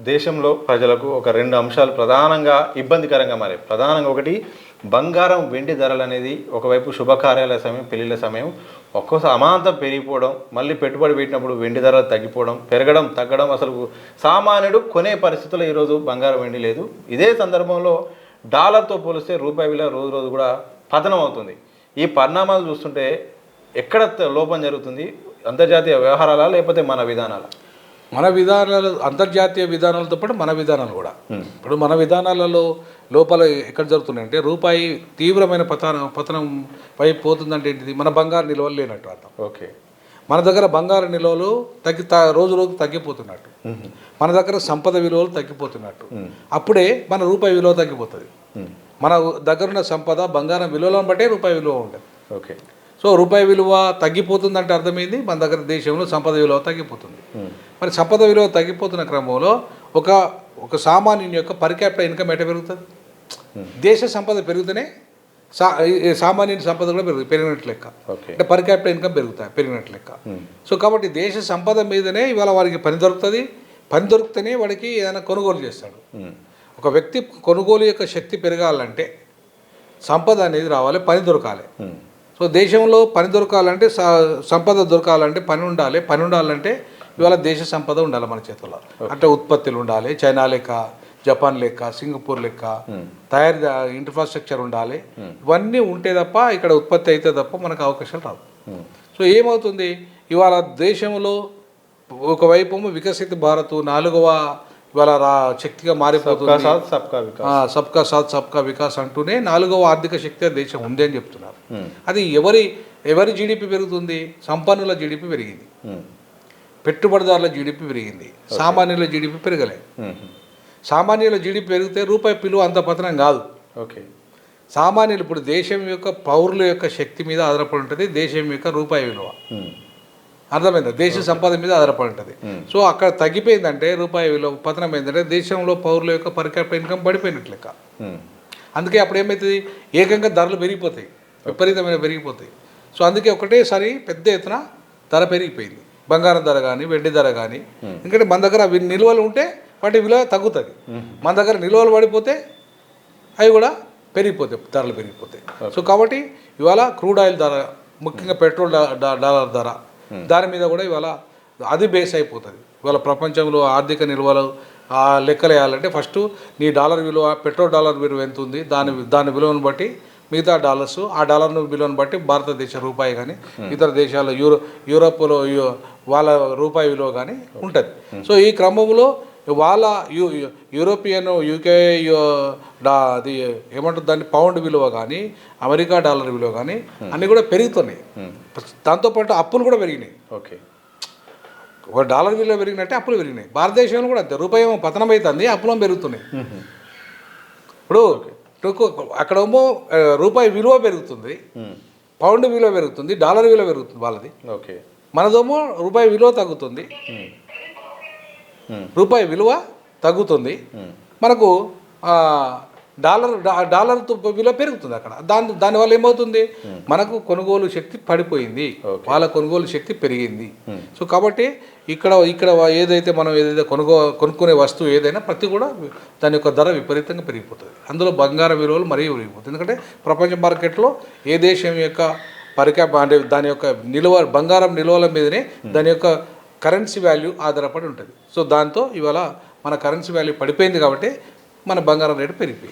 దేశంలో ప్రజలకు ఒక రెండు అంశాలు ప్రధానంగా ఇబ్బందికరంగా మారాయి. ప్రధానంగా ఒకటి బంగారం వెండి ధరలు అనేది ఒకవైపు శుభకార్యాల సమయం పెళ్లిళ్ళ సమయం ఒక్కోసారి అమాంతం పెరిగిపోవడం, మళ్ళీ పెట్టుబడి పెట్టినప్పుడు వెండి ధరలు తగ్గిపోవడం, పెరగడం తగ్గడం, అసలు సామాన్యుడు కొనే పరిస్థితుల్లో ఈరోజు బంగారం వెండి లేదు. ఇదే సందర్భంలో డాలర్తో పోలిస్తే రూపాయి విలువ రోజు రోజు కూడా పతనం అవుతుంది. ఈ పరిణామాలు చూస్తుంటే ఎక్కడ లోపం జరుగుతుంది? అంతర్జాతీయ వ్యవహారాలా లేకపోతే మన విధానాలా? మన విధానాలు అంతర్జాతీయ విధానాలతో పాటు మన విధానాలు కూడా. ఇప్పుడు మన విధానాలలో లోపల ఎక్కడ జరుగుతున్నాయంటే రూపాయి తీవ్రమైన పతనం పై పోతుందంటే ఏంటిది? మన బంగారు నిల్వలు లేనట్టు అర్థం. ఓకే, మన దగ్గర బంగారు నిల్వలు రోజు రోజు తగ్గిపోతున్నట్టు, మన దగ్గర సంపద విలువలు తగ్గిపోతున్నట్టు. అప్పుడే మన రూపాయి విలువ తగ్గిపోతుంది. మన దగ్గర ఉన్న సంపద బంగారం విలువలను బట్టే రూపాయి విలువ ఉంటుంది. ఓకే, సో రూపాయి విలువ తగ్గిపోతుందంటే అర్థమైంది మన దగ్గర దేశంలో సంపద విలువ తగ్గిపోతుంది. మరి సంపద విలువ తగ్గిపోతున్న క్రమంలో ఒక సామాన్యుని యొక్క పర్ క్యాపిటల్ ఇన్కమ్ ఎట్లా పెరుగుతుంది? దేశ సంపద పెరిగితేనే సామాన్యుని సంపద కూడా పెరిగినట్లు లెక్క. అంటే పర్ క్యాపిటల్ ఇన్కమ్ పెరిగినట్లు లెక్క. సో కాబట్టి దేశ సంపద మీదనే ఇవాళ వారికి పని దొరుకుతుంది. పని దొరికితేనే వాడికి ఏదైనా కొనుగోలు చేస్తాడు. ఒక వ్యక్తి కొనుగోలు యొక్క శక్తి పెరగాలంటే సంపద అనేది రావాలి, పని దొరకాలి. సో దేశంలో పని దొరకాలంటే సంపద దొరకాలంటే పని ఉండాలి. పని ఉండాలంటే ఇవాళ దేశ సంపద ఉండాలి మన చేతుల్లో. అంటే ఉత్పత్తులు ఉండాలి, చైనా లెక్క, జపాన్ లెక్క, సింగపూర్ లెక్క తయారీ ఇన్ఫ్రాస్ట్రక్చర్ ఉండాలి. ఇవన్నీ ఉంటే తప్ప ఇక్కడ ఉత్పత్తి అయితే తప్ప మనకు అవకాశాలు రావు. సో ఏమవుతుంది? ఇవాళ దేశంలో ఒకవైపు వికసిత భారత్ 4వ ఇవాళ శక్తిగా మారిపోతుంది. సబ్కా సాత్ సబ్కా వికాస్ అంటూనే 4వ ఆర్థిక శక్తి దేశం ఉంది అని చెప్తున్నారు. అది ఎవరి జీడిపి పెరుగుతుంది? సంపన్నుల జీడిపి పెరిగింది, పెట్టుబడిదారుల జీడిపి పెరిగింది, సామాన్యుల జీడిపి పెరగలే. సామాన్యుల జీడిపి పెరిగితే రూపాయి విలువ అంత పతనం కాదు. ఓకే, సామాన్యులు ఇప్పుడు దేశం యొక్క పౌరుల యొక్క శక్తి మీద ఆధారపడి ఉంటుంది దేశం యొక్క రూపాయి విలువ. అర్థమైందా? దేశ సంపద మీద ఆధారపడి ఉంటుంది. సో అక్కడ తగ్గిపోయిందంటే రూపాయి విలువ పతనం ఏంటంటే దేశంలో పౌరుల యొక్క పర్ క్యాపిటల్ ఇన్కమ్ పడిపోయినట్లు లెక్క. అందుకే అప్పుడు ఏమవుతుంది? ఏకంగా ధరలు పెరిగిపోతాయి, విపరీతమైన పెరిగిపోతాయి. సో అందుకే ఒకటేసారి పెద్ద ఎత్తున ధర పెరిగిపోయింది. బంగారం ధర కానీ, వెండి ధర కానీ. ఎందుకంటే మన దగ్గర నిల్వలు ఉంటే వాటి విలువ తగ్గుతుంది. మన దగ్గర నిల్వలు పడిపోతే అవి కూడా పెరిగిపోతాయి, ధరలు పెరిగిపోతాయి. సో కాబట్టి ఇవాళ క్రూడ్ ఆయిల్ ధర, ముఖ్యంగా పెట్రోల్ డాలర్ ధర, దాని మీద కూడా ఇవాళ అది బేస్ అయిపోతుంది. ఇవాళ ప్రపంచంలో ఆర్థిక నిల్వలు లెక్కలు వేయాలంటే ఫస్ట్ నీ డాలర్ విలువ, పెట్రోల్ డాలర్ విలువ ఎంత ఉంది, దాని విలువను బట్టి మిగతా డాలర్స్, ఆ డాలర్ విలువను బట్టి భారతదేశ రూపాయి కానీ ఇతర దేశాల యూరోప్లో వాళ్ళ రూపాయి విలువ కానీ ఉంటుంది. సో ఈ క్రమంలో వాళ్ళ యూరోపియన్, యూకే అది ఏమంటుంది దాన్ని పౌండ్ విలువ కానీ, అమెరికా డాలర్ విలువ కానీ అన్నీ కూడా పెరుగుతున్నాయి. దాంతోపాటు అప్పులు కూడా పెరిగినాయి. ఓకే, ఒక డాలర్ విలువ పెరిగినట్టే అప్పులు పెరిగినాయి. భారతదేశంలో కూడా అంతే, రూపాయి ఏమో పతనం అవుతుంది, అప్పులు పెరుగుతున్నాయి. ఇప్పుడు అక్కడేమో రూపాయి విలువ పెరుగుతుంది, పౌండ్ విలువ పెరుగుతుంది, డాలర్ విలువ పెరుగుతుంది వాళ్ళది. ఓకే, మనదేమో రూపాయి విలువ తగ్గుతుంది, రూపాయి విలువ తగ్గుతుంది, మనకు డాలర్ విలువ పెరుగుతుంది అక్కడ. దానివల్ల ఏమవుతుంది? మనకు కొనుగోలు శక్తి పడిపోయింది, వాళ్ళ కొనుగోలు శక్తి పెరిగింది. సో కాబట్టి ఇక్కడ మనం ఏదైతే కొనుక్కునే వస్తువు ఏదైనా ప్రతి కూడా దాని యొక్క ధర విపరీతంగా పెరిగిపోతుంది. అందులో బంగారం విలువలు మరీ పెరిగిపోతుంది. ఎందుకంటే ప్రపంచ మార్కెట్లో ఏ దేశం యొక్క అంటే దాని యొక్క బంగారం నిల్వల మీదనే దాని యొక్క కరెన్సీ వాల్యూ ఆధారపడి ఉంటుంది. సో దాంతో ఇవాళ మన కరెన్సీ వాల్యూ పడిపోయింది కాబట్టి మన బంగారం రేటు పెరిగిపోయింది.